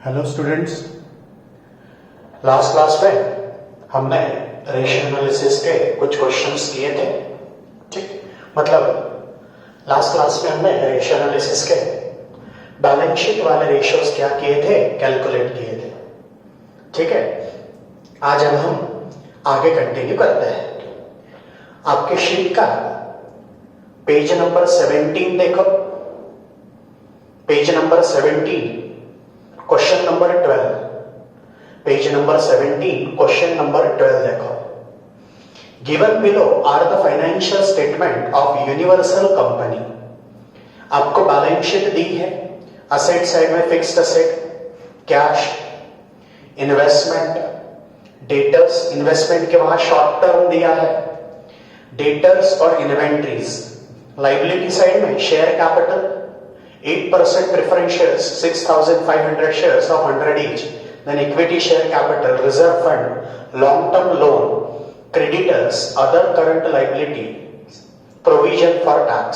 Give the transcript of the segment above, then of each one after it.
Hello students, last class में हमने ratio analysis के कुछ क्वेश्चंस किए थे। ठीक, मतलब लास्ट क्लास में हमने रेशियो एनालिसिस के बैलेंस शीट वाले रेशियोज क्या किए थे, कैलकुलेट किए थे। ठीक है, आज अब हम आगे कंटिन्यू करते हैं। आपके शीट का पेज नंबर 17 देखो। Page number 17, question number 12। Page number 17, question number 12 देखो। Given below are the financial statement of universal company. आपको बैलेंस शीट दी है। असेट साइड में fixed asset, cash, investment, debtors, investment के वहां शॉर्ट टर्म दिया है, डेटर्स और इन्वेंट्रीज। लाइबिलिटी साइड में share capital 8% preference shares, 6,500 shares of 100 each. Then equity share capital, reserve fund, long-term loan, creditors, other current liability, provision for tax.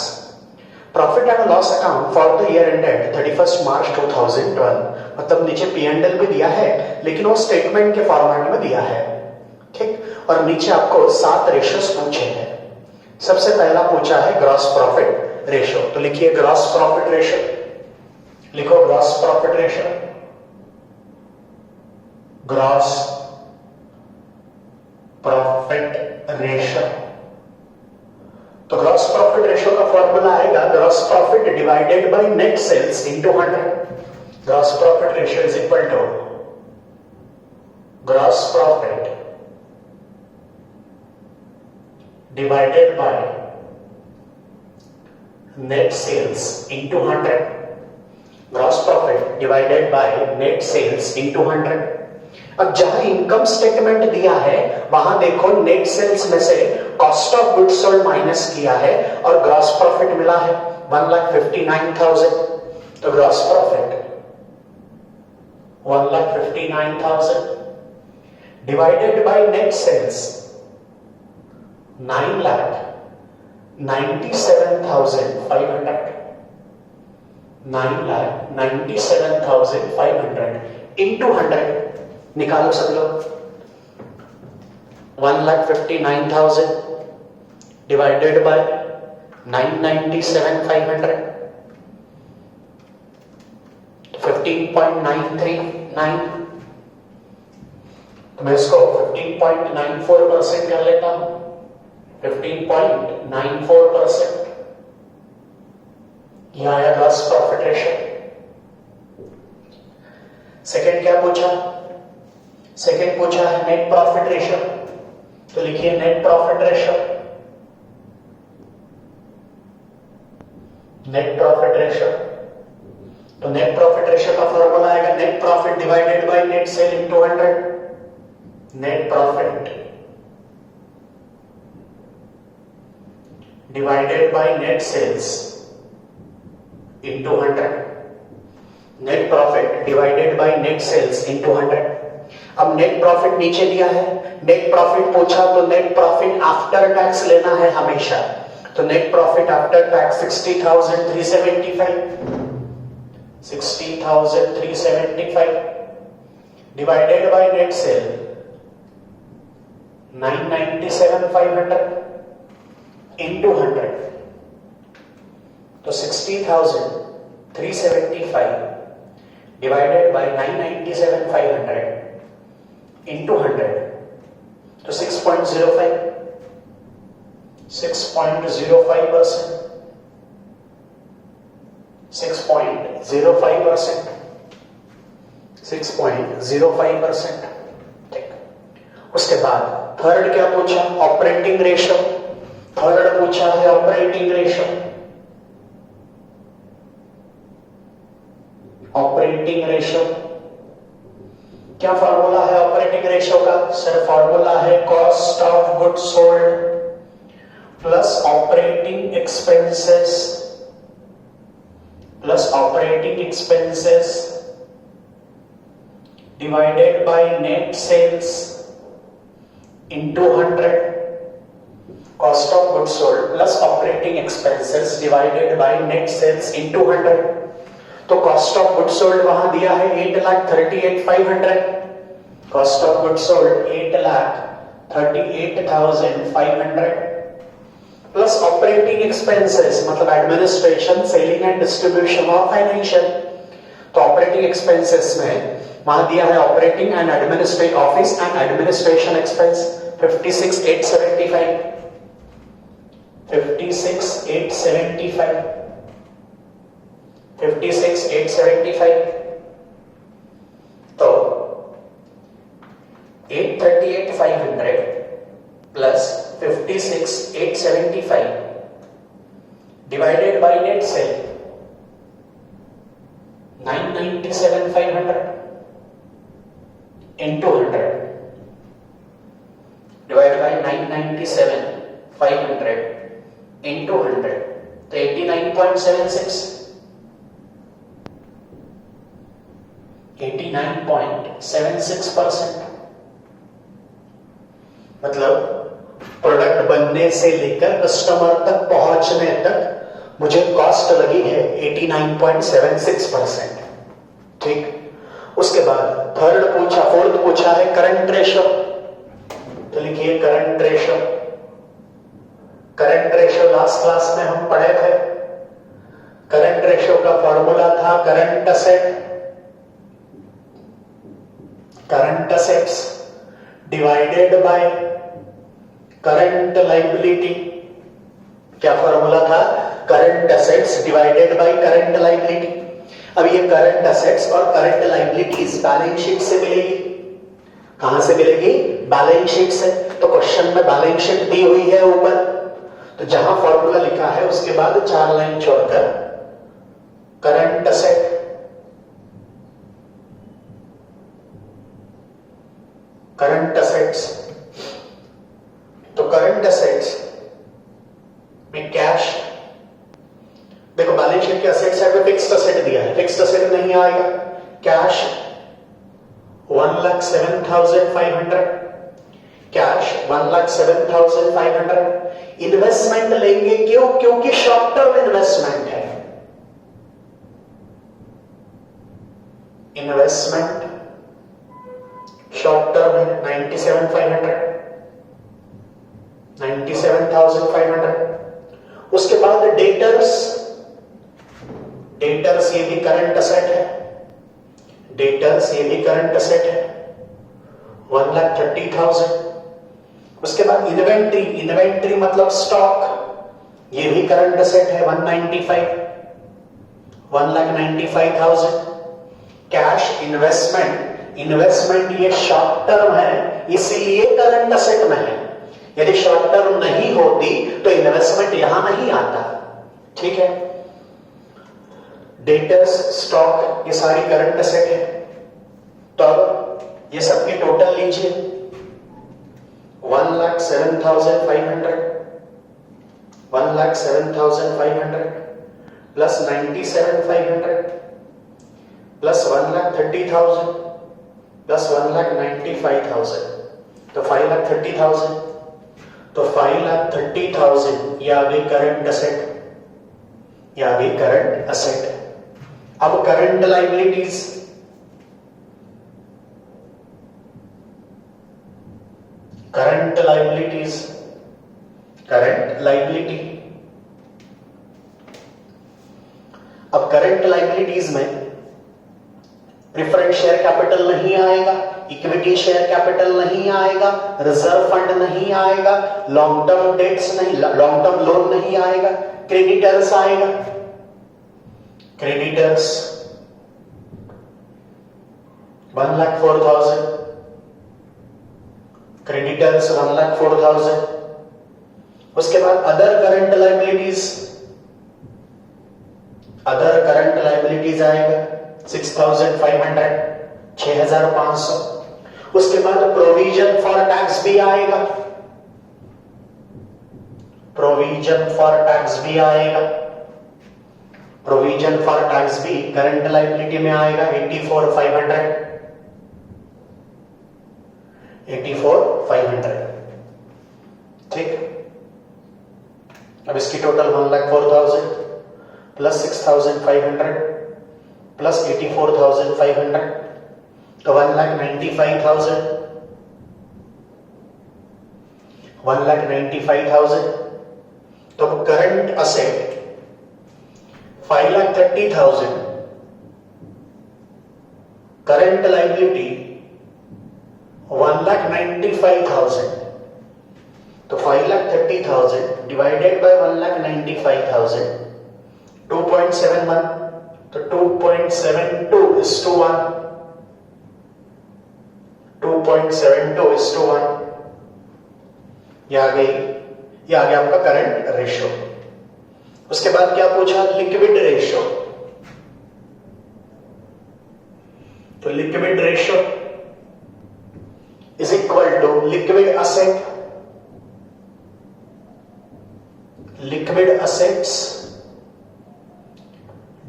Profit and loss account for the year ended 31st March 2012. मतलब नीचे P&L भी दिया है, लेकिन वो statement के format में दिया है। ठीक, और नीचे आपको 7 रेशियोज पूछे हैं। सबसे पहला पूछा है ग्रॉस प्रॉफिट रेशियो, तो लिखिए ग्रॉस प्रॉफिट रेशियो। लिखो gross profit ratio. Gross profit ratio, तो ग्रॉस प्रॉफिट रेशियो का फॉर्मूला आएगा gross profit divided by net sales into 100। Gross profit ratio is equal to gross profit divided by net sales into 100. Gross profit divided by net sales into 100. अब जहां income statement दिया है वहां देखो net sales में से cost of goods sold minus किया है और ग्रॉस प्रॉफिट मिला है 1,59,000। तो gross profit 1,59,000 divided by net sales 9,97,500। 9,97,500 into 100 निकालो सब लोग। 1,59,000 डिवाइडेड बाय 9,97,500, 15.939। तो मैं इसको 15.94% कर लेता हूं। 15.94%। यह आया ग्रॉस प्रॉफिट रेशियो। सेकंड क्या पूछा? सेकंड पूछा है नेट प्रॉफिट रेशियो, तो लिखिए net profit ratio. Net profit ratio, तो नेट प्रॉफिट रेशियो का फॉर्मूला आएगा net profit divided by net cell into 100। Net profit divided by net sales into 100. Net profit divided by net sales into 100. अब net profit नीचे दिया है, net profit पूछा तो net profit after tax लेना है हमेशा। तो net profit after tax 60,375। 60,375 divided by net cell 9,97,500 into 100। तो 60,375 divided by 997,500 into 100, तो 6.05। 6.05%। 6.05%। 6.05%। ठीक, उसके बाद थर्ड क्या पूछा? Operating ratio. थर्ड पूछा है ऑपरेटिंग रेशियो। ऑपरेटिंग रेशियो क्या फॉर्मूला है ऑपरेटिंग रेशियो का? सर फॉर्मूला है cost of goods sold plus operating expenses divided by net sales into 100। Cost of goods sold plus operating expenses divided by net sales into 100। तो cost of good sold वहां दिया है 8,38,500, cost of good sold 8,38,500 plus operating expenses मतलब administration, selling and distribution और financial. तो operating expenses में वहां दिया है operating and administrate office and administration expense 56,875, 56,875, 56,875। तो 838,500 plus 56,875 divided by net cell 997,500 into 100 divided by 997,500 into 100 तो 89.76, 89.76%। मतलब प्रोडक्ट बनने से लेकर कस्टमर तक पहुंचने तक मुझे कॉस्ट लगी है 89.76%। ठीक, उसके बाद फोर्थ पूछा है करंट रेशो। तो लिखिए current ratio. Current ratio last class में हम पढ़े थे। करंट रेशो का फॉर्मूला था current assets divided by current liability. क्या फॉर्मूला था? Current assets divided by current liability. अब ये करंट असेट्स और करंट लायबिलिटीज बैलेंस शीट से मिलेगी। कहां से मिलेगी? बैलेंस शीट से। तो क्वेश्चन में बैलेंस शीट दी हुई है ऊपर, तो जहां फॉर्मूला लिखा है उसके बाद 4 लाइन छोड़कर करंट असेट, करंट असेट्स। तो करंट असेट्स में कैश, देखो बैलेंस शीट के असेट साइड पे फिक्स्ड असेट दिया है, फिक्स्ड असेट नहीं आएगा। Cash 1,07,500, cash 1,07,500। इन्वेस्टमेंट लेंगे क्यों? क्योंकि शॉर्ट टर्म इन्वेस्टमेंट है। इन्वेस्टमेंट शॉर्ट टर्म है 97,500। उसके बाद डेटर्स, डेटर्स ये भी करंट असेट है, डेटर्स ये भी करंट असेट है 1,30,000। उसके बाद इन्वेंट्री, इन्वेंट्री मतलब स्टॉक, ये भी करंट असेट है 1,95,000। कैश इन्वेस्टमेंट, इन्वेस्टमेंट ये शॉर्ट टर्म है इसीलिए करंट असेट में है। यदि शॉर्ट टर्म नहीं होती तो इन्वेस्टमेंट यहां नहीं आता। ठीक है, डेटर्स, स्टॉक, ये सारी करंट असेट है। तो अब ये सबके टोटल लीजिए 1,07,500, 1,07,500 प्लस 97,500 प्लस 1,30,000 प्लस 1,95,000 तो 5,30,000। तो 5,30,000 या भी करंट असेट, या भी करंट असेट। अब current liabilities, current liabilities, current liability. अब करंट लायबिलिटीज में प्रेफरेंस शेयर कैपिटल नहीं आएगा, इक्विटी शेयर कैपिटल नहीं आएगा, रिजर्व फंड नहीं आएगा, लॉन्ग टर्म डेट्स नहीं, लॉन्ग टर्म लोन नहीं आएगा, क्रेडिटर्स आएगा। Creditors 1,04,000, creditors 1,04,000। उसके बाद other current liabilities, other current liabilities आएगा 6,500, 6,500। उसके बाद प्रोविजन फॉर टैक्स भी आएगा, प्रोविजन फॉर टैक्स भी आएगा, प्रोविजन फॉर टैक्स भी करंट लायबिलिटी में आएगा 84,500, 84,500। ठीक, अब इसकी टोटल 1,04,000 प्लस 6,500 प्लस 84,500 तो 1,95,000 1,95,000 तो करंट असेट 5,30,000 करंट लाइबिलिटी 1,95,000 तो 5,30,000 डिवाइडेड बाय 1,95,000 2.71 तो 2.72 is to 1 2.72 is to 1 ये आ गया आपका करंट रेशियो। उसके बाद क्या पूछा लिक्विड रेशियो तो liquid ratio is equal to liquid assets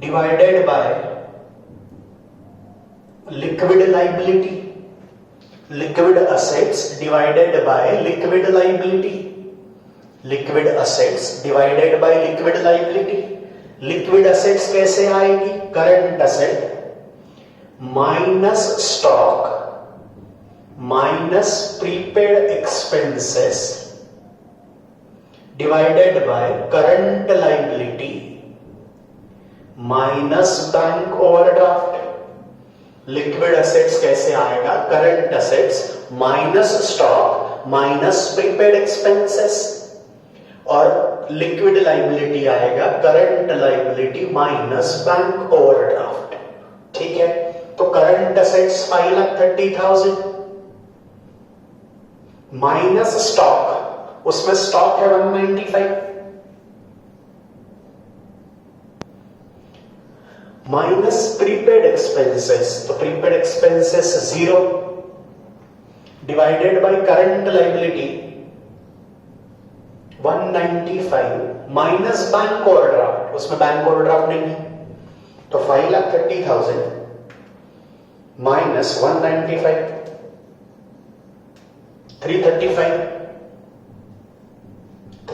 divided by liquid liability liquid assets divided by liquid liability liquid assets divided by liquid liability liquid assets कैसे आएगी current asset minus stock minus prepaid expenses divided by current liability minus bank overdraft liquid assets कैसे आएगा current assets minus stock minus prepaid expenses और liquid liability आएगा current liability minus bank overdraft. ठीक है तो current assets 5,30,000 minus stock उसमें stock है 195 minus prepaid expenses तो prepaid expenses 0 divided by current liability 195 minus bank overdraft उसमें bank overdraft नहीं है तो 5,30,000 माइनस 195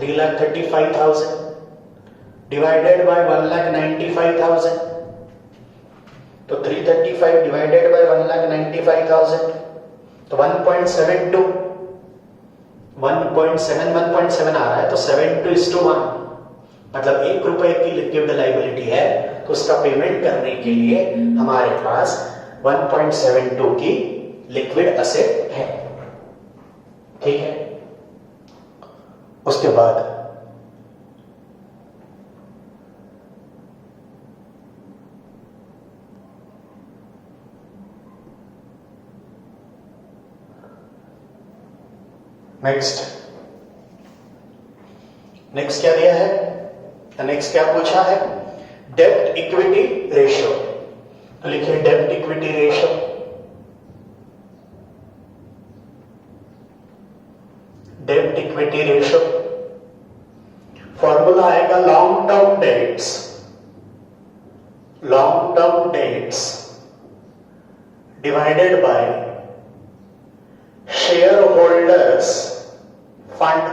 335,000 डिवाइडेड बाय 1,95,000 तो 335 डिवाइडेड बाय 1,95,000 तो 1.72 1.7 आ रहा है तो 7:1 मतलब 1 रुपए की लिक्विड लाइबिलिटी है तो उसका पेमेंट करने के लिए हमारे पास 1.72 की लिक्विड असेट है। ठीक है उसके बाद नेक्स्ट क्या दिया है नेक्स्ट क्या पूछा है डेब्ट इक्विटी रेशियो तो लिखिए डेब्ट इक्विटी रेशियो डेब्ट इक्विटी रेशियो फॉर्मूला आएगा long term dates divided by share holders fund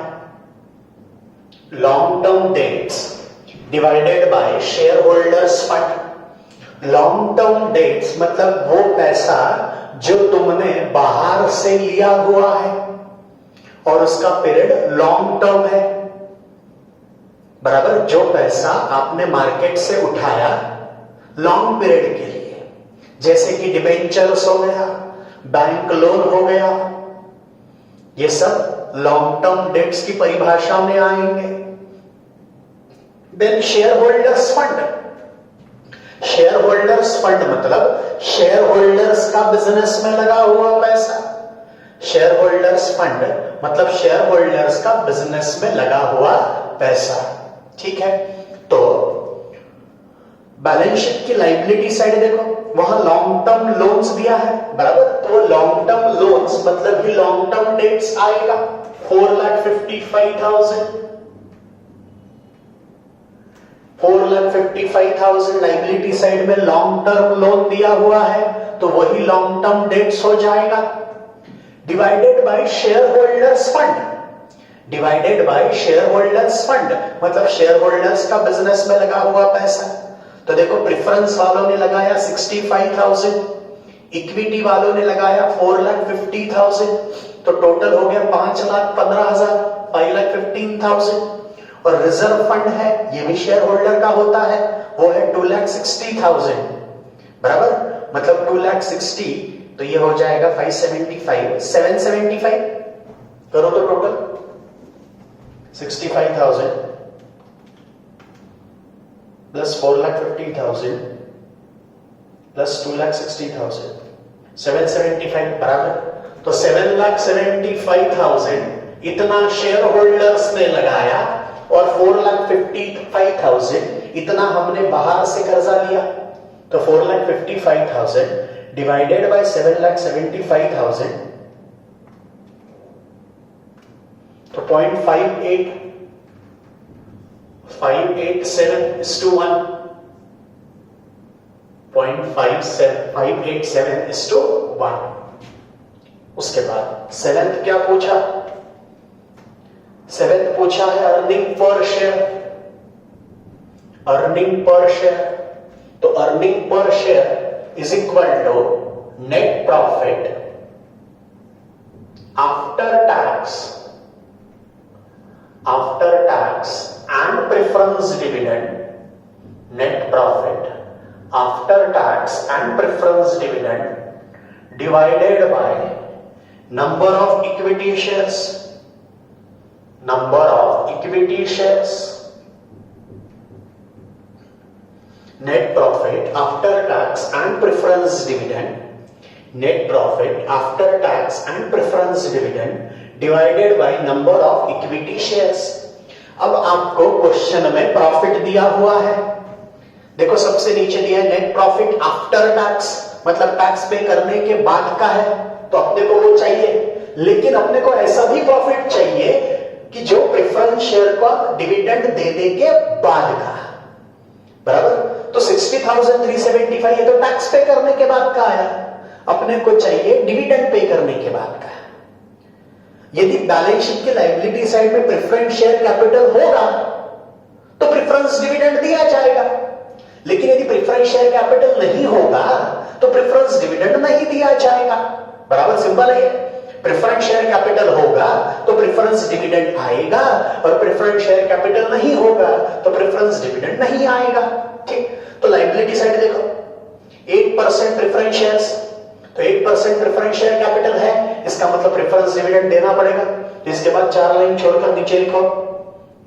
long term dates divided by share holders fund long term dates मतलब वो पैसा जो तुमने बाहर से लिया हुआ है और उसका पीरियड लॉन्ग टर्म है बराबर जो पैसा आपने मार्केट से उठाया लॉन्ग पीरियड के लिए जैसे कि डिबेंचर्स हो गया बैंक लोन हो गया ये सब लॉन्ग टर्म डेट्स की परिभाषा में आएंगे। देन शेयर होल्डर्स फंड मतलब शेयर होल्डर्स का बिजनेस में लगा हुआ पैसा शेयर होल्डर्स फंड मतलब शेयर होल्डर्स का बिजनेस में लगा हुआ पैसा। ठीक है तो बैलेंस शीट की लाइबिलिटी साइड देखो वहां लॉन्ग टर्म लोन्स दिया है बराबर तो लॉन्ग टर्म लोन्स मतलब ही लॉन्ग टर्म डेट्स आएगा 4,55,000 लाइबिलिटी साइड में लॉन्ग टर्म लोन दिया हुआ है तो वही लॉन्ग टर्म डेट्स हो जाएगा divided by share holders fund मतलब शेयर होल्डर्स का बिजनेस में लगा हुआ पैसा तो देखो प्रेफरेंस वालों ने लगाया 65,000, इक्विटी वालों ने लगाया 4,50,000, तो टोटल हो गया 5,15,000, 5,15,000। और रिजर्व फंड है, ये भी शेयर होल्डर का होता है, वो है 2,60,000, बराबर, मतलब 2,60,000, तो ये हो जाएगा 575, 775 करो तो टोटल 65,000 प्लस 4,50,000 प्लस 2,60,000, 775 बराबर। तो 7,75,000 इतना शेयर होल्डर्स ने लगाया और 4,55,000 इतना हमने बाहर से कर्जा लिया। तो 4,55,000 डिवाइडेड बाय 7,75,000, तो 0.587:1, 0.587:1। उसके बाद सेवेंथ क्या पूछा? सेवेंथ पूछा है earning per share. Earning per share, तो earning per share is equal to net profit after tax and preference dividend, net profit after tax and preference dividend divided by number of equity shares, net profit after tax and preference dividend, net profit after tax and preference dividend divided by number of equity shares। अब आपको question में profit दिया हुआ है, देखो सबसे नीचे दिया है नेट प्रॉफिट आफ्टर टैक्स, मतलब टैक्स पे करने के बाद का है, तो अपने को वो चाहिए, लेकिन अपने को ऐसा भी प्रॉफिट चाहिए कि जो प्रेफरेंस शेयर का डिविडेंड देने के बाद का, बराबर। तो 60,375 ये तो टैक्स पे करने के बाद का आया, अपने को चाहिए डिविडेंड पे करने के बाद का। यदि बैलेंस शीट के लायबिलिटी साइड में प्रेफरेंस शेयर कैपिटल होगा तो प्रेफरेंस डिविडेंड दिया जाएगा, लेकिन यदि प्रेफरेंस शेयर कैपिटल नहीं होगा तो प्रेफरेंस डिविडेंड नहीं दिया जाएगा, बराबर, सिंपल है। प्रेफरेंस शेयर कैपिटल होगा तो प्रेफरेंस डिविडेंड आएगा, और प्रेफरेंस शेयर कैपिटल नहीं होगा तो प्रेफरेंस डिविडेंड नहीं आएगा, ठीक। तो लायबिलिटी साइड देखो, 8% प्रेफरेंस शेयर्स, तो 8% प्रेफरेंस शेयर कैपिटल है, इसका मतलब प्रेफरेंस डिविडेंड देना पड़ेगा। तो इसके बाद 4 लाइन छोड़कर नीचे लिखो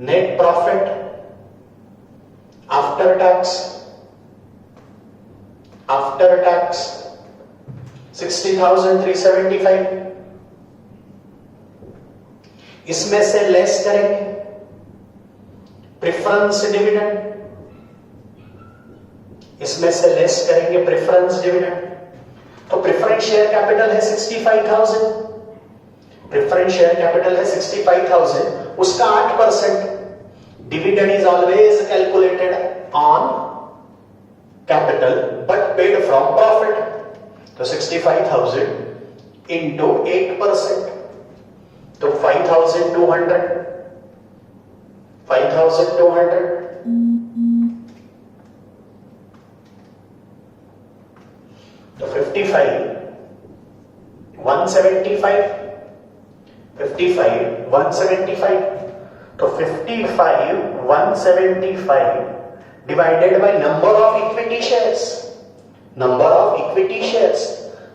नेट प्रॉफिट आफ्टर टैक्स 60,375, इसमें से लेस करेंगे प्रेफरेंस डिविडेंड, इसमें से लेस करेंगे प्रेफरेंस डिविडेंड। तो प्रेफरेंस शेयर कैपिटल है 65,000, प्रेफरेंस शेयर कैपिटल है 65,000, उसका 8%। Dividend is always calculated on capital but paid from profit. तो 65,000 इंटू 8%, तो 5,200, तो 55,175, तो 55,175 divided by number of equity shares,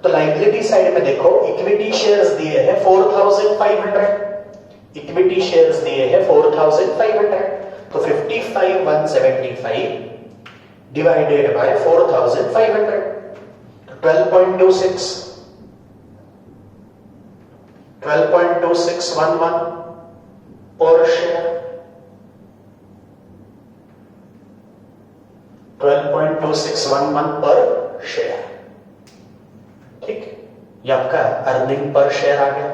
तो लायबिलिटी साइड में देखो इक्विटी शेयर्स दिए हैं 4,500, इक्विटी शेयर्स दिए हैं 4,500, तो 55,175 डिवाइडेड बाय 4,500, तो 12.2611 पर शेयर, 12.2611 पर शेयर, ठीक। ये आपका अर्निंग पर शेयर आ गया।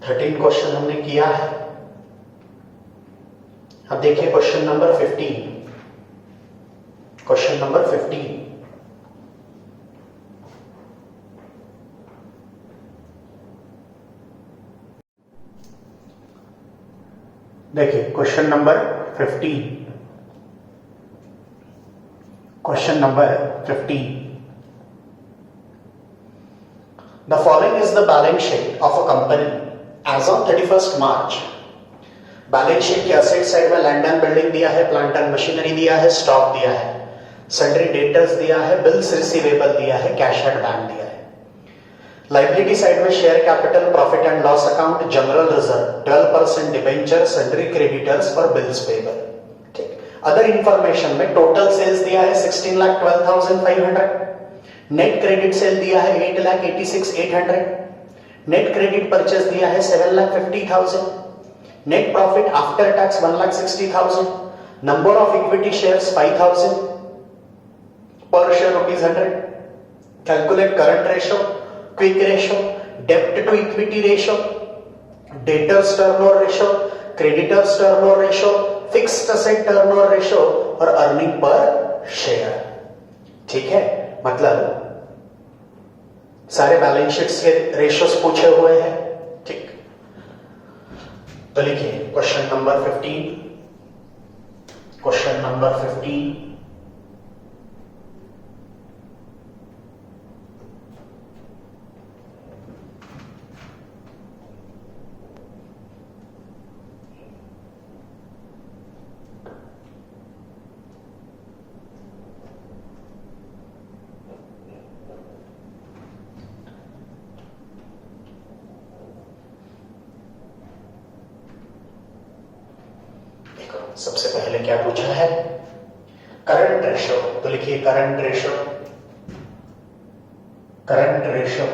13 क्वेश्चन हमने किया है। अब देखिए क्वेश्चन नंबर 15, क्वेश्चन नंबर 15, देखिए question number 15, question number 15, the following is the balance sheet of a company as on 31st March. Balance sheet के असेट साइड में लैंड एंड बिल्डिंग दिया है, प्लांट एंड मशीनरी दिया है, stock दिया है, sundry debtors दिया है, बिल्स रिसीवेबल दिया है, कैश एट बैंक दिया है। लाइबिलिटी साइड में share capital, profit and loss account, general reserve, 12% debenture, sundry creditors और बिल्स पेबल। ठीक। अदर इंफॉर्मेशन में टोटल सेल्स दिया है 16,12,500, नेट क्रेडिट सेल दिया है 8,86,800, नेट क्रेडिट परचेस दिया है 7,50,000, net profit after tax 1,60,000, number of equity shares 5,000, per share ₹100। Calculate current ratio, quick ratio, डेब्ट to equity ratio, debtors turnover ratio, creditors turnover ratio, fixed asset turnover ratio और earning per share. ठीक है, मतलब सारे balance sheets के ratios पूछे हुए हैं। ठीक, तो लिखिए क्वेश्चन नंबर 15, क्वेश्चन नंबर 15, सबसे पहले क्या पूछा है, करंट रेशो। तो लिखिए current ratio, current ratio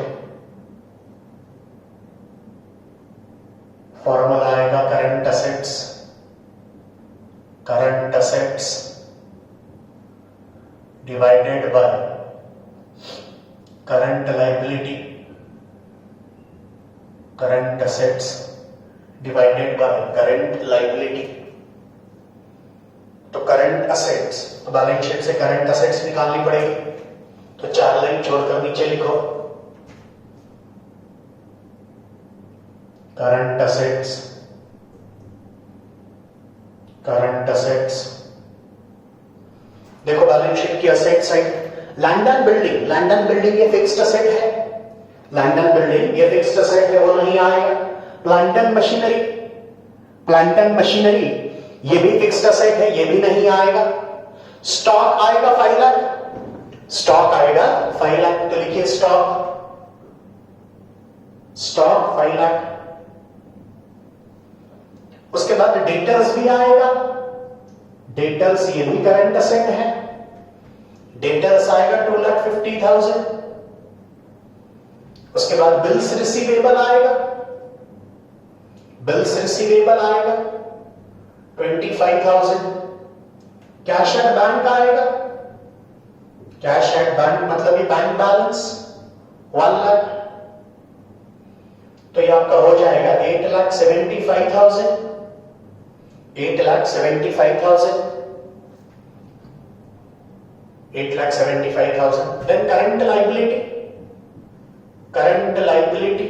formula आएगा current assets, current assets divided by current liability, current assets divided by current liability. तो करंट असेट्स, तो बैलेंस शीट से करंट असेट्स निकालनी पड़ेगी, तो 4 लाइन छोड़कर नीचे लिखो करंट असेट्स, करंट असेट्स। देखो बैलेंस शीट की asset side land and building, land and building ये फिक्स्ड असेट है, लैंड एंड बिल्डिंग ये फिक्स्ड असेट है, वो नहीं आएगा। Plant and machinery, plant and machinery ये भी फिक्स्ड असेट है, ये भी नहीं आएगा। स्टॉक आएगा 5 लाख, स्टॉक आएगा 5 लाख, तो लिखिए स्टॉक, स्टॉक 5 लाख। उसके बाद डेटर्स भी आएगा, डेटर्स ये भी करंट असेट है, डेटर्स आएगा 2,50,000। उसके बाद बिल्स रिसीवेबल आएगा, बिल्स रिसीवेबल आएगा 25,000। कैश एट बैंक आएगा, कैश एट बैंक मतलब ये बैंक बैलेंस 1 लाख, तो ये आपका हो जाएगा 8,75,000, 8,75,000, 8,75,000। Then current liability, current liability,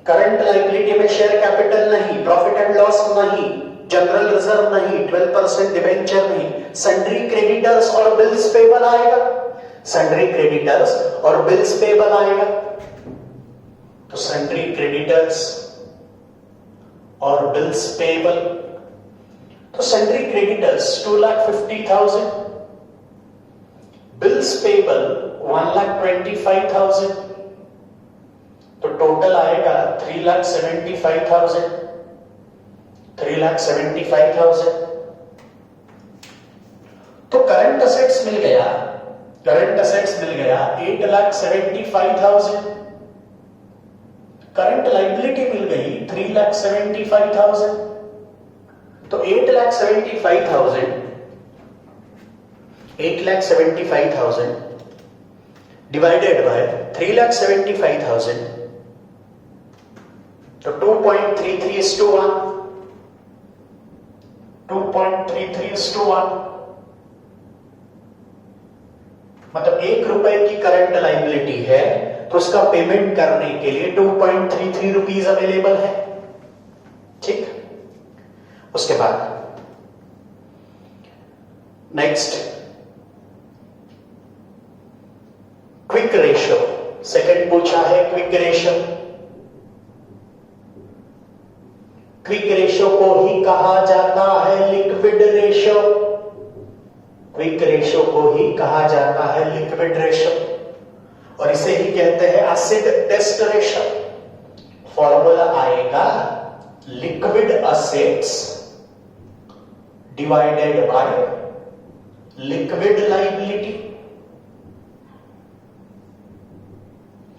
current liability में शेयर कैपिटल नहीं, प्रॉफिट एंड लॉस नहीं, जनरल रिजर्व नहीं, 12% डिबेंचर नहीं, सन्ड्री क्रेडिटर्स और बिल्स पेबल आएगा, सन्ड्री क्रेडिटर्स और बिल्स पेबल आएगा। तो सन्ड्री क्रेडिटर्स और बिल्स पेबल, तो सन्ड्री क्रेडिटर्स 2,50,000, बिल्स पेबल 1,25,000, तो टोटल आएगा 3,75,000, 3,75,000। तो करंट असेट्स मिल गया, करंट असेट्स मिल गया 8,75,000, करंट लाइबिलिटी मिल गई 3,75,000। तो 8,75,000, 8,75,000 डिवाइडेड बाय 3,75,000, तो 2.33:1, 2.33:1, मतलब 1 रुपए की करंट लाइबिलिटी है तो उसका पेमेंट करने के लिए 2.33 रुपीज अवेलेबल है। उसके बाद नेक्स्ट क्विक रेशियो, सेकंड पूछा है क्विक रेशियो। क्विक रेशियो को ही कहा जाता है लिक्विड रेशियो, क्विक रेशियो को ही कहा जाता है लिक्विड रेशियो, और इसे ही कहते हैं एसिड टेस्ट रेशियो। फॉर्मूला आएगा liquid acids divided by liquid liability,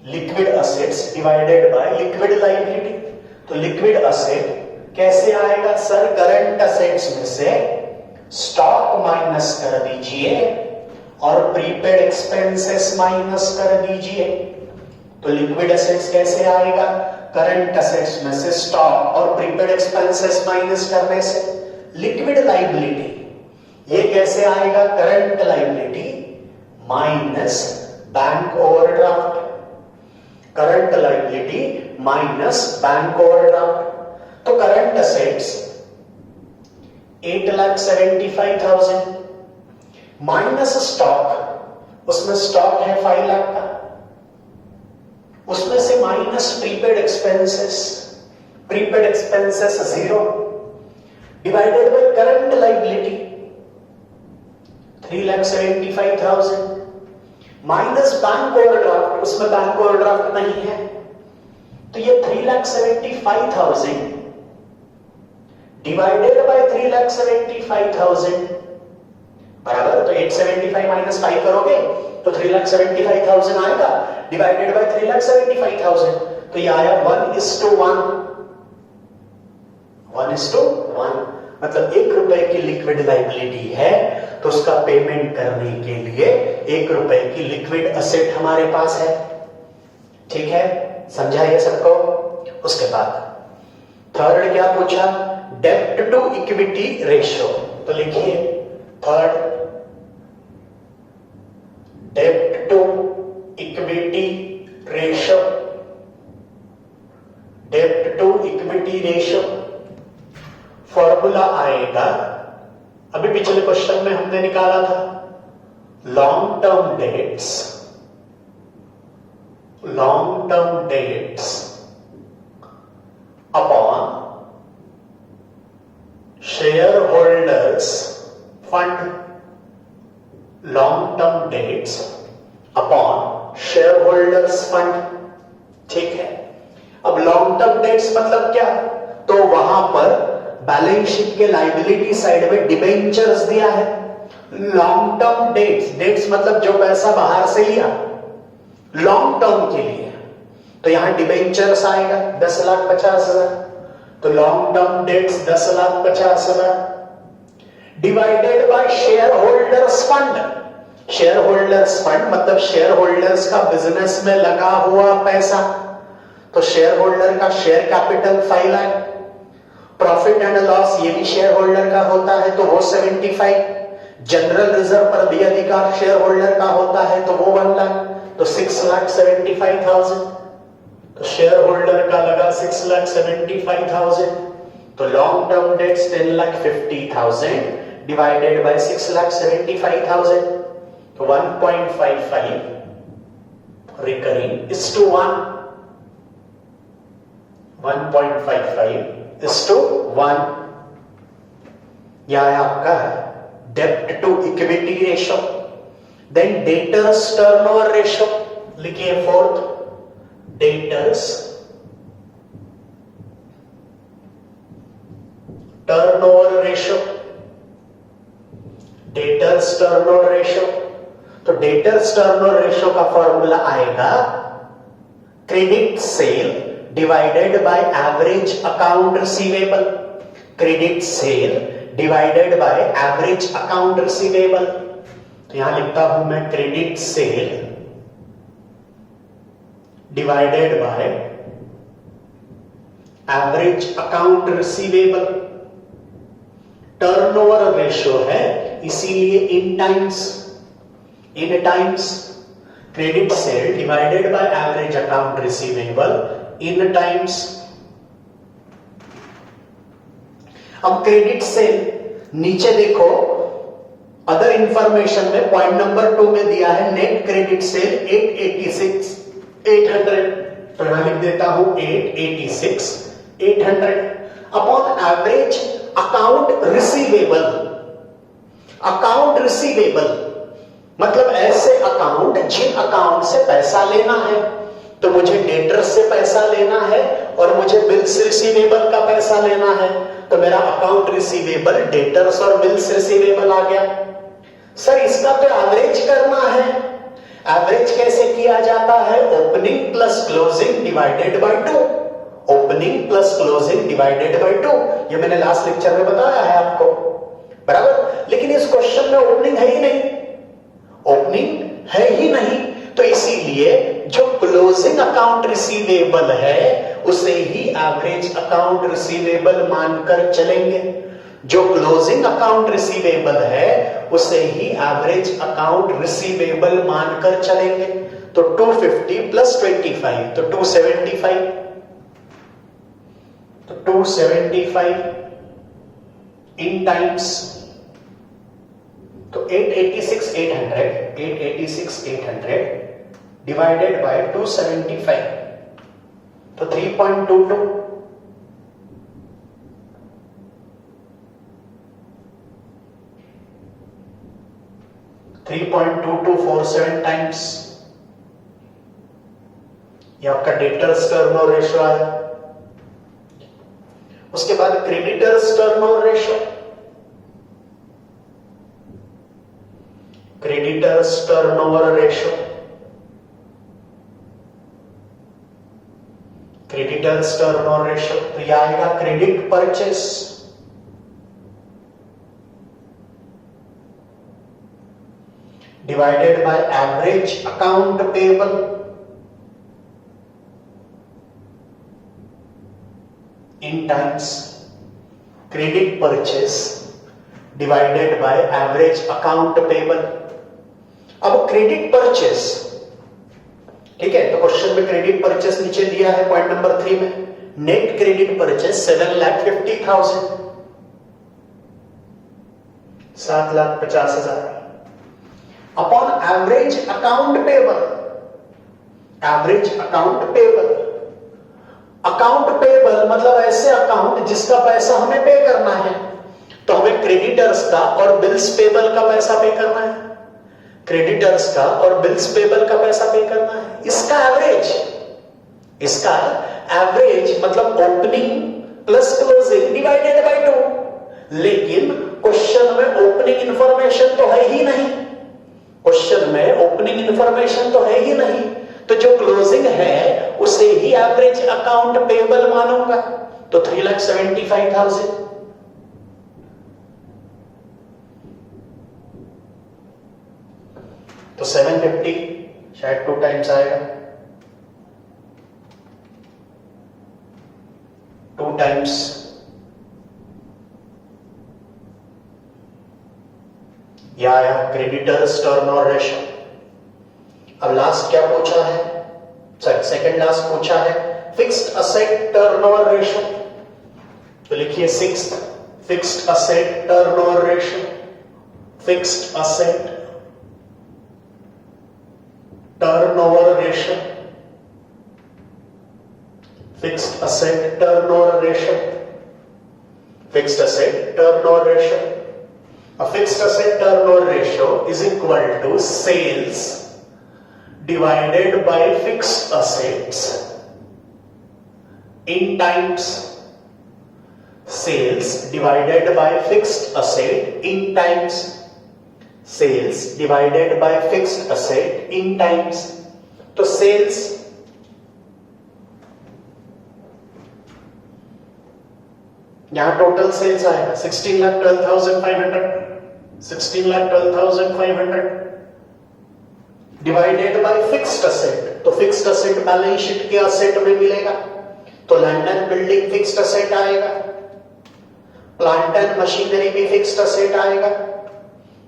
liquid acids divided by liquid liability. तो लिक्विड एसिड कैसे आएगा सर? करंट एसेट्स में से स्टॉक माइनस कर दीजिए और प्रीपेड एक्सपेंसेस माइनस कर दीजिए। तो लिक्विड एसेट्स कैसे आएगा? करंट एसेट्स में से स्टॉक और प्रीपेड एक्सपेंसेस माइनस करने से। लिक्विड लाइबिलिटी ये कैसे आएगा? Current liability minus bank overdraft, current liability minus bank overdraft. तो करंट एसेट्स 8,75,000 माइनस स्टॉक, उसमें स्टॉक है 5 लाख का, उसमें से minus prepaid expenses, prepaid expenses 0 divided by current liability 3,75,000 minus bank overdraft, उसमें बैंक ओवरड्राफ्ट नहीं है। तो ये 3,75,000 डिवाइडेड बाय 3,75,000 बराबर, तो 875 माइनस 5 करोगे तो 3,75,000 आएगा, डिवाइडेड बाय 3,75,000, तो ये आया 1:1, 1:1। मतलब 1 रुपए की लिक्विड लाइबिलिटी है तो उसका पेमेंट करने के लिए 1 रुपए की लिक्विड एसेट हमारे पास है। ठीक है, समझा ये सबको? उसके बाद थर्ड क्या पूछा? डेब्ट टू इक्विटी रेशियो। तो लिखिए थर्ड, डेब्ट टू इक्विटी रेशियो, डेब्ट टू इक्विटी रेशियो। फॉर्मूला आएगा, अभी पिछले क्वेश्चन में हमने निकाला था, long term dates, long term dates upon share holders fund, long term dates upon share holders fund. ठीक है, अब लॉन्ग टर्म डेट्स मतलब क्या? तो वहां पर बैलेंस शीट के लाइबिलिटी साइड में डिबेंचर्स दिया है। लॉन्ग टर्म डेट्स, डेट्स मतलब जो पैसा बाहर से लिया लॉन्ग टर्म के लिए, तो यहां डिबेंचर्स आएगा 10,50,000, तो long term debts 10,50,000 divided bye share holders fund. Share holders fund मतलब शेयर होल्डर्स का बिजनेस में लगा हुआ पैसा, तो शेयर होल्डर का share capital 5 lakh, profit and loss ये भी शेयर होल्डर का होता है तो वो 75, जनरल रिजर्व पर भी अधिकार शेयर होल्डर का होता है तो वो 1 लाख, तो 6,75,000। तो शेयर होल्डर का लगा 6,75,000, तो long term debts 10,50,000 divided by 6,75,000, तो 1.55 recurring is to 1, 1.55 is to 1। यह है आपका डेब्ट to equity ratio. Then debtors turnover ratio लिखिए fourth, debtors turnover ratio, debtors turnover ratio. तो डेटर्स टर्नओवर रेशियो का फॉर्मूला आएगा credit sale divided by average account receivable, credit sale divided by average account receivable. तो यहां लिखता हूं मैं credit sale divided by average account receivable. Turnover ratio है इसीलिए in times, in times credit sale divided by average account receivable in times. अब credit sale नीचे देखो, अदर इंफॉर्मेशन में पॉइंट नंबर 2 में दिया है नेट क्रेडिट सेल 886 800, तो यहां लिख देता हूं 886 800 upon average account receivable. Account receivable मतलब ऐसे अकाउंट जिन अकाउंट से पैसा लेना है, तो मुझे डेटर से पैसा लेना है और मुझे बिल्स रिसीवेबल का पैसा लेना है, तो मेरा अकाउंट रिसीवेबल डेटर्स और बिल्स रिसीवेबल आ गया। सर इसका तो एवरेज करना है। एवरेज कैसे किया जाता है? Opening plus closing divided by 2। Opening plus closing divided by 2, ये मैंने लास्ट लेक्चर में बताया है आपको, बराबर। लेकिन इस क्वेश्चन में ओपनिंग है ही नहीं, ओपनिंग है ही नहीं, तो इसीलिए जो क्लोजिंग अकाउंट रिसीवेबल है उसे ही एवरेज अकाउंट रिसीवेबल मानकर चलेंगे। जो क्लोजिंग अकाउंट रिसीवेबल है उसे ही एवरेज अकाउंट रिसीवेबल मानकर चलेंगे। तो 250 प्लस 25 तो 275, तो 275 इन टाइम्स, तो 886 800 डिवाइडेड बाय 275, तो 3.22, 3.2247 टाइम्स ये आपका डेटर्स टर्नओवर रेशियो आया। उसके बाद creditors turnover ratio, creditors turnover ratio, creditors turnover ratio, तो यह आएगा credit purchase divided by average account payable in times credit purchase divided by average account payable. अब क्रेडिट परचेस, ठीक है, तो क्वेश्चन में क्रेडिट परचेस नीचे दिया है पॉइंट नंबर 3 में, net credit purchase 7,50,000, 7,50,000 upon average account payable. Average account payable, account payable मतलब ऐसे अकाउंट जिसका पैसा हमें पे करना है, तो हमें क्रेडिटर्स का और बिल्स पेबल का पैसा पे करना है, क्रेडिटर्स का और बिल्स पेबल का पैसा पे करना है। इसका एवरेज, इसका एवरेज मतलब opening plus closing divided by 2, लेकिन क्वेश्चन में ओपनिंग इंफॉर्मेशन तो है ही नहीं, क्वेश्चन में ओपनिंग इंफॉर्मेशन तो है ही नहीं, तो जो क्लोजिंग है उसे ही एवरेज अकाउंट पेबल मानूंगा, तो 3,75,000। तो 750 शायद 2 टाइम्स आएगा, 2 टाइम्स यह आया क्रेडिटर्स टर्नओवर रेशियो। अब लास्ट क्या पूछा है, सॉरी सेकंड लास्ट पूछा है फिक्स्ड असेट टर्नओवर रेशियो, तो लिखिए fixed asset turnover ratio, fixed asset turnover ratio, fixed asset turnover ratio, fixed asset turnover ratio. A fixed asset turnover ratio is equal to sales divided by fixed assets in times sales divided by fixed asset in times sales divided by fixed asset in times। तो sales यहां total sales आएगा 16,12,500, 16,12,500 divided by fixed asset, तो fixed asset balance sheet के asset में मिलेगा, तो land and building fixed asset आएगा, plant and machinery भी फिक्स्ड असेट आएगा,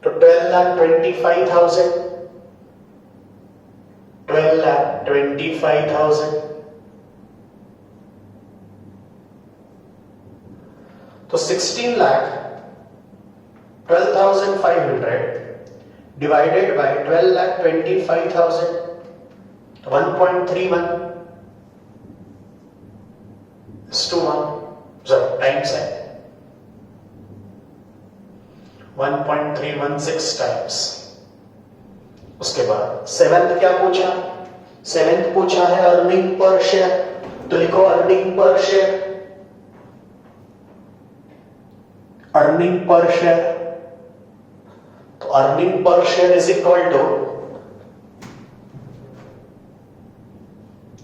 तो 12,25,000, 12,25,000। तो 16,12,500 डिवाइडेड बाय 12,25,000 तो 1.31 to 1 टाइम्स है 1.316 टाइम्स। उसके बाद सेवेंथ क्या पूछा? सेवेंथ पूछा है अर्निंग पर शेयर, तो लिखो earning per share. Earning per share, तो earning per share is equal to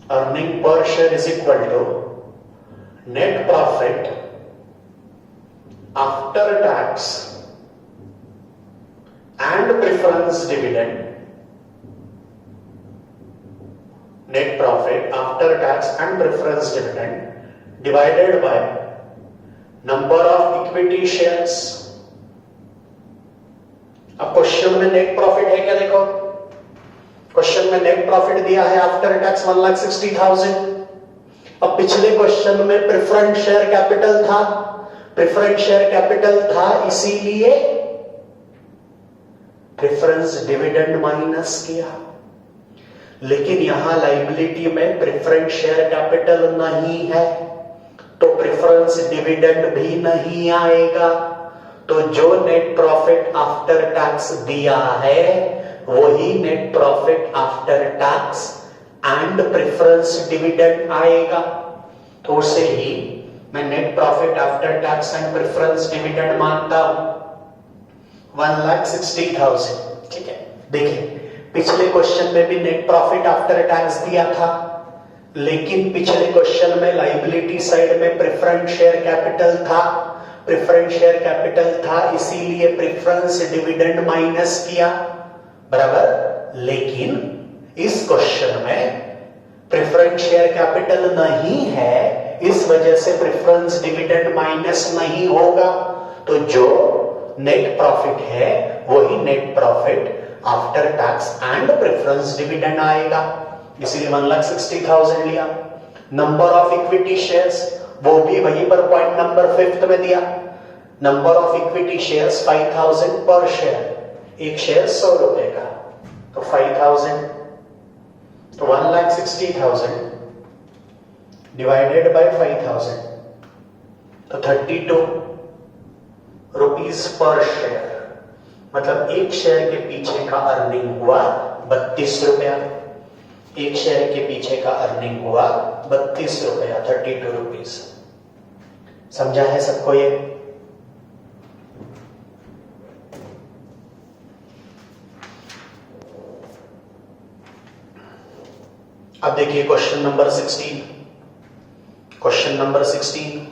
earning per share is equal to net profit after tax and preference dividend, net profit after tax and preference dividend divided by number of equity shares। अब question में net profit है क्या? देखो question में net profit दिया है after tax 1,60,000। अब पिछले क्वेश्चन में प्रेफरेंस शेयर कैपिटल था, प्रेफरेंस शेयर कैपिटल था इसीलिए प्रेफरेंस डिविडेंड माइनस किया, लेकिन यहां लायबिलिटी में प्रेफरेंस शेयर कैपिटल नहीं है तो प्रेफरेंस डिविडेंड भी नहीं आएगा। तो जो नेट प्रॉफिट आफ्टर टैक्स दिया है वही net profit after tax and preference dividend आएगा। तो उसे ही मैं net profit after tax and preference dividend मानता हूं 1,60,000। ठीक है, देखिए पिछले क्वेश्चन में भी नेट प्रॉफिट आफ्टर टैक्स दिया था, लेकिन पिछले क्वेश्चन में लायबिलिटी साइड में प्रेफरेंस शेयर कैपिटल था, प्रेफरेंस शेयर कैपिटल था इसीलिए प्रेफरेंस डिविडेंड माइनस किया, बराबर। लेकिन इस क्वेश्चन में प्रेफरेंस शेयर कैपिटल नहीं है, इस वजह से प्रेफरेंस डिविडेंड माइनस नहीं होगा। तो जो नेट प्रॉफिट है वही net profit after tax and preference dividend आएगा, इसीलिए 1,60,000 लिया। नंबर ऑफ इक्विटी शेयर्स वो भी वहीं पर पॉइंट नंबर 5 में दिया। Number of equity shares 5,000 per share, एक शेयर 100 रुपए का, तो 5,000 तो 1,60,000 डिवाइडेड बाय 5,000 तो 32 रुपीस पर शेयर, मतलब एक शेयर के पीछे का अर्निंग हुआ 32 रुपया। एक शेयर के पीछे का अर्निंग हुआ 32 रुपया, 32 रुपीस। समझा है सबको ये? अब देखिए question number 16। Question number 16,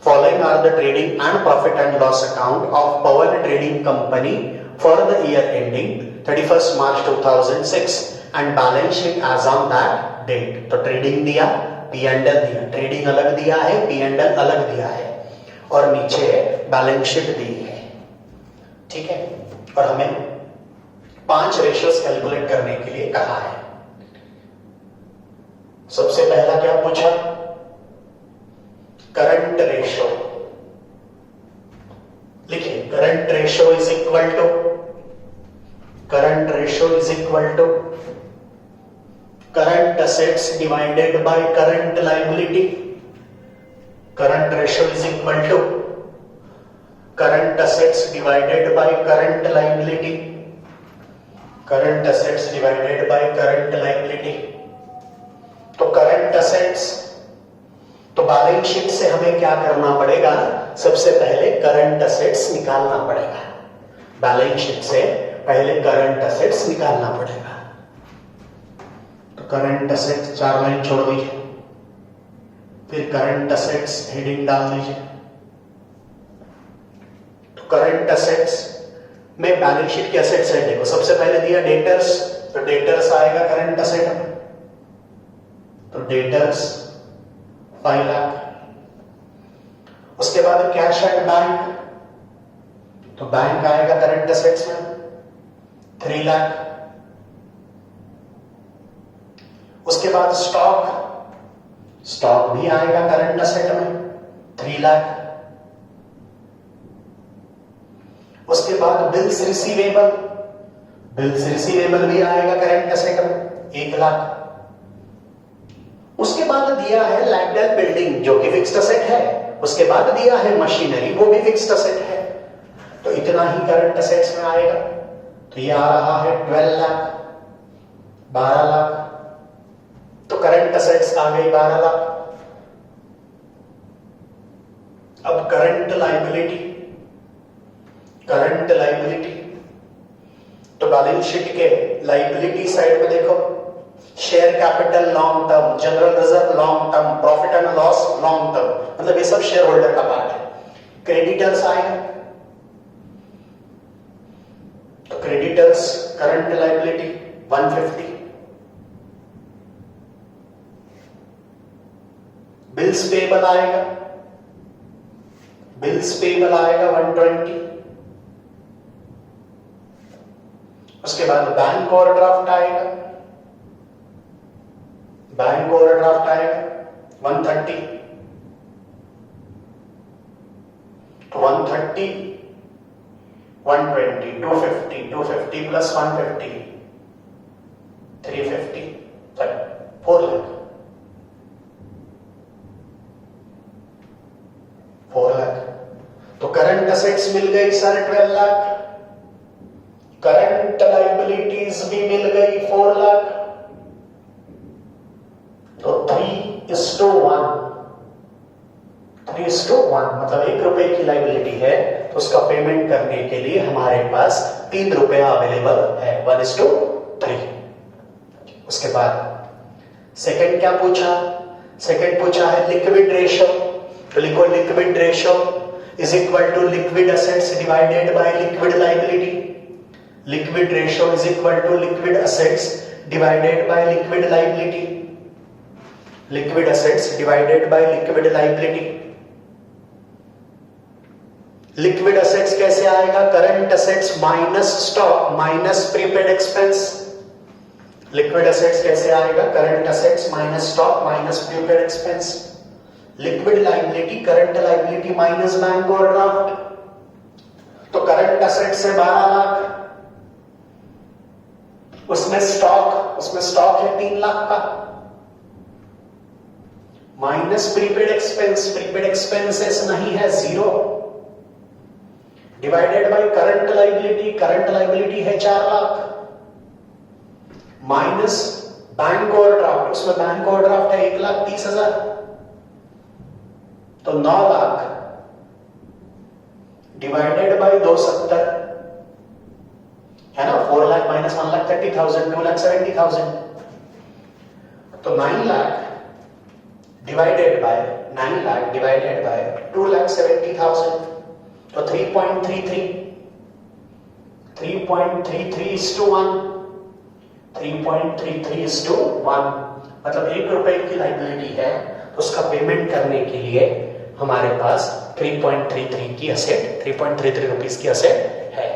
following are the trading and profit and loss account of Pawan Trading Company for the year ending 31st March 2006 and balance sheet as on that date। तो trading दिया, P&L दिया, trading अलग दिया है, P&L अलग दिया है, और नीचे बैलेंस शीट दी है। ठीक है, और हमें 5 रेशियोज कैलकुलेट करने के लिए कहा है। सबसे पहला क्या पूछा? Current ratio. लिखिए current ratio is equal to, current ratio is equal to current assets divided by current liability. Current ratio is equal to current assets divided by current liability. Current assets divided by current liability. तो current assets, तो balance sheet से हमें क्या करना पड़ेगा? सबसे पहले current assets निकालना पड़ेगा। बैलेंस शीट से पहले करंट असेट्स निकालना पड़ेगा। तो करंट असेट्स 4 लाइन छोड़ दीजिए, फिर करंट असेट्स हेडिंग डाल दीजिए। तो करंट असेट्स में बैलेंस शीट की असेट्स है, देखो सबसे पहले दिया डेटर्स, तो डेटर्स आएगा करंट असेट में, तो डेटर्स 5 लाख। उसके बाद कैश एंड बैंक, तो बैंक आएगा करंट असेट्स में 3 लाख। उसके बाद स्टॉक, स्टॉक भी आएगा करंट असेट में 3 लाख। उसके बाद बिल्स रिसीवेबल, बिल्स रिसीवेबल भी आएगा करंट एसेट में 1 लाख। उसके बाद दिया है लैंड बिल्डिंग जो कि फिक्स्ड एसेट है, उसके बाद दिया है मशीनरी वो भी फिक्स्ड एसेट है, तो इतना ही करंट एसेट्स में आएगा। तो ये आ रहा है 12 लाख, 12 लाख। तो करंट एसेट्स आ गई 12 लाख। अब करंट लायबिलिटी, करंट लायबिलिटी, तो बैलेंस शीट के लायबिलिटी साइड में देखो, share capital long term, general reserve long term, profit and loss long term, मतलब ये सब शेयर होल्डर का पार्ट है। क्रेडिटर्स आएगा, तो creditors current liability 150, bills payable आएगा, बिल्स पेबल आएगा 120। उसके बाद बैंक ओवरड्राफ्ट आएगा, बैंक ओवरड्राफ्ट आएगा 130। तो 130, 120, 250, 250 प्लस 150, 350, 4 लाख, 4 लाख। तो करंट एसेट्स मिल गई सर 12 लाख, करंट लायबिलिटीज भी मिल गई 4 लाख। तो 3:1, 3:1, मतलब 1 रुपए की लायबिलिटी है तो उसका पेमेंट करने के लिए हमारे पास 3 रुपया अवेलेबल है, 1:3। उसके बाद सेकंड क्या पूछा, सेकंड पूछा है लिक्विड रेशियो। तो लिखो liquid ratio is equal to liquid assets divided by liquid liability. Liquid ratio is equal to liquid assets divided by liquid liability, liquid assets divided by liquid liability. Liquid assets कैसे आएगा, current assets minus stock minus prepaid expense. Liquid assets कैसे आएगा, current assets minus stock minus prepaid expense. Liquid liability current liability minus bank overdraft. तो current assets है 12 लाख, उसमें stock है 3 लाख का, minus prepaid expense, prepaid expenses नहीं है 0, divided by current liability, current liability है 4 लाख, माइनस बैंक ओवरड्राफ्ट, उसमें bank overdraft है 1,30,000, तो 9 लाख डिवाइडेड बाय 270 है ना, 4 लाख माइनस 1,30,000, 2,70,000। तो 9 lakh divided bye 9 lakh divided bye 2,70,000, तो 3.33, 3.33:1, 3.33:1, मतलब 1 रुपए की लायबिलिटी है तो उसका पेमेंट करने के लिए हमारे पास 3.33 की असेट, 3.33 रुपीस की असेट है।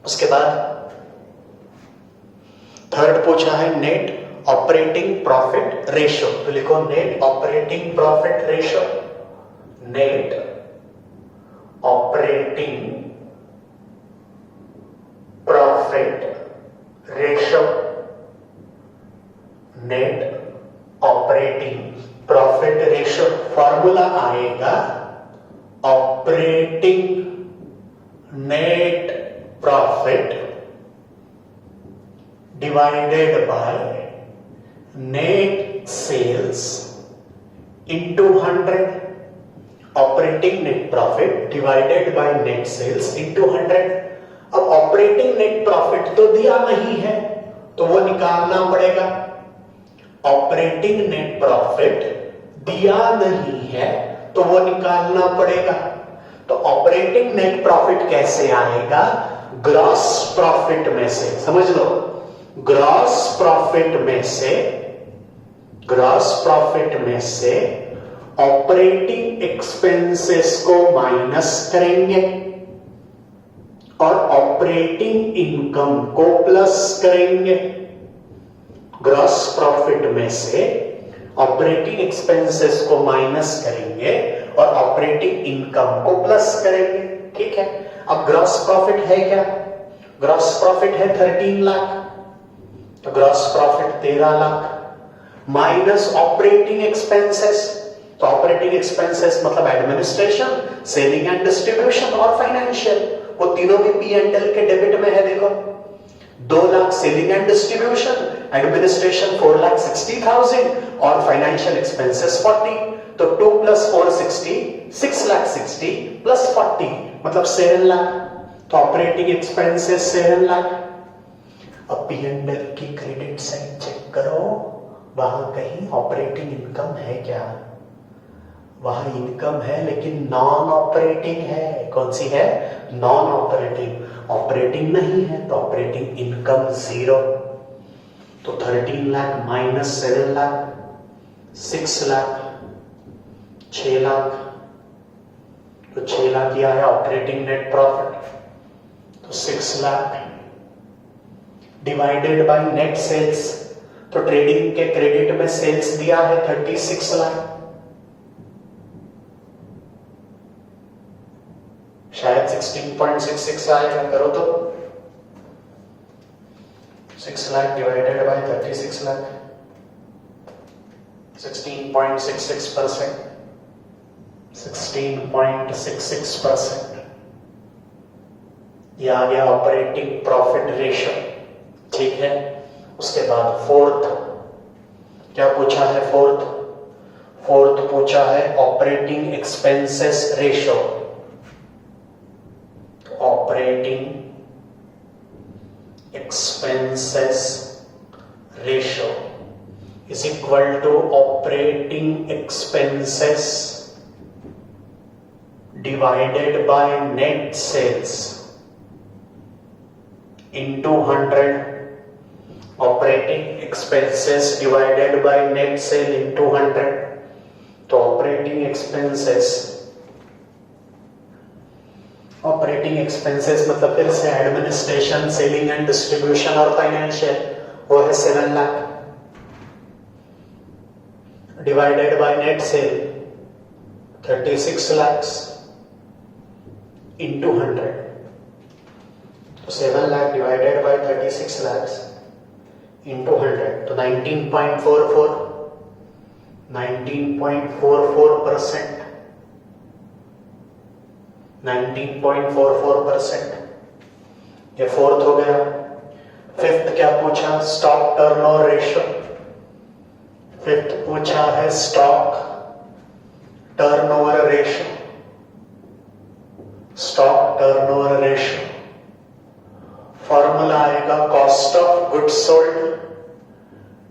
उसके बाद थर्ड पूछा है नेट ऑपरेटिंग प्रॉफिट रेशियो। तो लिखो net operating profit ratio, net operating profit ratio, net operating profit ratio. Formula आएगा operating net profit divided by net sales into 100, operating net profit divided by net sales into 100। अब operating net profit तो दिया नहीं है तो वो निकालना पड़ेगा। ऑपरेटिंग नेट प्रॉफिट दिया नहीं है तो वो निकालना पड़ेगा। तो ऑपरेटिंग नेट प्रॉफिट कैसे आएगा, ग्रॉस प्रॉफिट में से, समझ लो, ग्रॉस प्रॉफिट में से, ग्रॉस प्रॉफिट में से ऑपरेटिंग एक्सपेंसेस को माइनस करेंगे और ऑपरेटिंग इनकम को प्लस करेंगे। ग्रॉस प्रॉफिट में से ऑपरेटिंग एक्सपेंसेस को माइनस करेंगे और ऑपरेटिंग इनकम को प्लस करेंगे, ठीक है। अब ग्रॉस प्रॉफिट है क्या? ग्रॉस प्रॉफिट है 13 लाख, तो gross profit 13 lakh minus operating expenses, तो ऑपरेटिंग एक्सपेंसेस मतलब एडमिनिस्ट्रेशन, सेलिंग एंड डिस्ट्रीब्यूशन और फाइनेंशियल, वो तीनों भी P&L के डेबिट में है। देखो 2 lakh selling and distribution, administration 4,60,000 और फाइनेंशियल एक्सपेंसेस 40, तो 2 + 460 6,60,000 प्लस 40 मतलब 7 लाख, तो ऑपरेटिंग एक्सपेंसेस 7 लाख। अब P&L की क्रेडिट साइड चेक करो, वहां कहीं ऑपरेटिंग इनकम है क्या? वहां इनकम है लेकिन नॉन ऑपरेटिंग है। कौन सी है? Non operating. ऑपरेटिंग नहीं है तो ऑपरेटिंग इनकम 0, तो 13 लाख माइनस 7 लाख 6 लाख 6 लाख, तो 6 लाख यह है ऑपरेटिंग नेट प्रॉफिट, तो 6 lakh divided by net sales, तो ट्रेडिंग के क्रेडिट में सेल्स दिया है 36 लाख, शायद 16.66 आएगा, करो तो 6 लाख डिवाइडेड बाय 36 लाख 16.66%, 16.66%, यह आ गया ऑपरेटिंग प्रॉफिट रेशियो, ठीक है। उसके बाद फोर्थ क्या पूछा है? फोर्थ पूछा है operating expenses ratio. Operating expenses ratio is equal to operating expenses divided by net sales into 100, operating expenses divided by net sale into 100, तो ऑपरेटिंग एक्सपेंसेस मतलब फिर से एडमिनिस्ट्रेशन, सेलिंग एंड डिस्ट्रीब्यूशन और फाइनेंशियल, वो है 7 lakh divided by net sale 36 lakh into 100, तो 7 lakh divided by 36 lakh into 100, तो 19.44%, 19.44%, ये फोर्थ हो गया। फिफ्थ क्या पूछा? Stock turnover ratio. फिफ्थ पूछा है stock turnover ratio. Stock turnover ratio formula आएगा cost of goods sold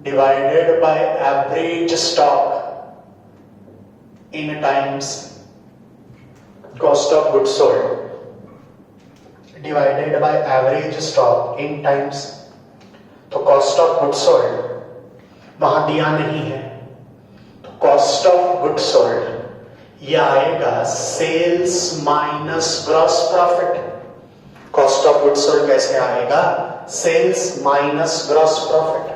divided by average stock in times cost of goods sold divided by average stock in times, तो cost of goods sold वहां दिया नहीं है, तो cost of goods sold यह आएगा sales minus gross profit. Cost of goods sold कैसे आएगा? सेल्स माइनस ग्रॉस प्रॉफिट,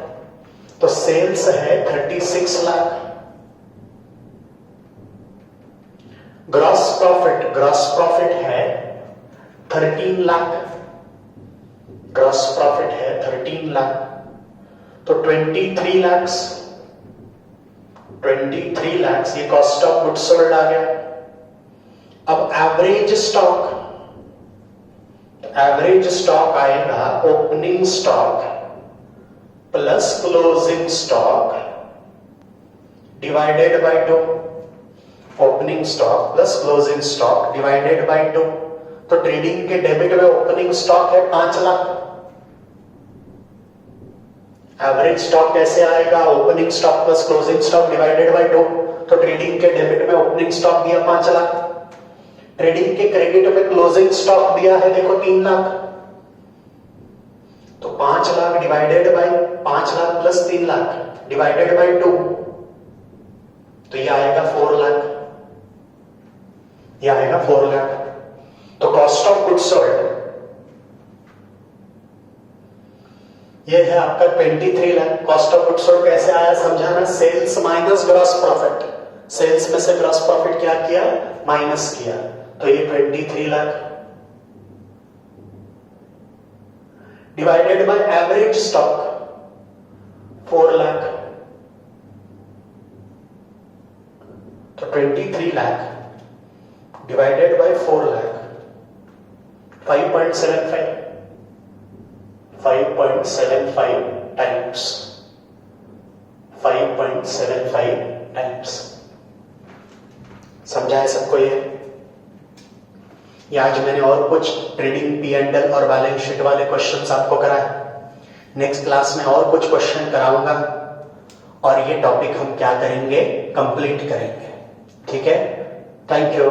तो सेल्स है 36 लाख, ग्रॉस प्रॉफिट है 13 लाख, ग्रॉस प्रॉफिट है 13 लाख, तो 23 लाख ये कॉस्ट ऑफ गुड्स सोल्ड आ गया। अब एवरेज स्टॉक आएगा opening stock plus closing stock divided by 2, opening stock plus closing stock divided by 2, तो ट्रेडिंग के डेबिट में ओपनिंग स्टॉक है 5 लाख। एवरेज स्टॉक कैसे आएगा? Opening stock plus closing stock divided by 2, तो ट्रेडिंग के डेबिट में ओपनिंग स्टॉक दिया 5 लाख, ट्रेडिंग के क्रेडिट में क्लोजिंग स्टॉक दिया है देखो 3 लाख, तो 5 lakh divided bye 5 lakh plus 3 lakh divided bye 2, तो यह आएगा 4 लाख, यह आएगा 4 लाख। तो कॉस्ट ऑफ गुड्स सोल्ड ये है आपका 23 lakh. Cost of goods sold कैसे आया समझाना, sales minus gross profit, sales में से ग्रॉस प्रॉफिट क्या किया, माइनस किया, तो ये 23 lakh divided by average stock 4 lakh, तो 23 lakh divided bye 4 lakh 5.75 times 5.75 times. समझा है सबको ये आज मैंने और कुछ ट्रेडिंग P&L और बैलेंस शीट वाले क्वेश्चंस आपको कराए। नेक्स्ट क्लास में और कुछ क्वेश्चन कराऊंगा और ये टॉपिक हम क्या करेंगे, कंप्लीट करेंगे। ठीक है, थैंक यू।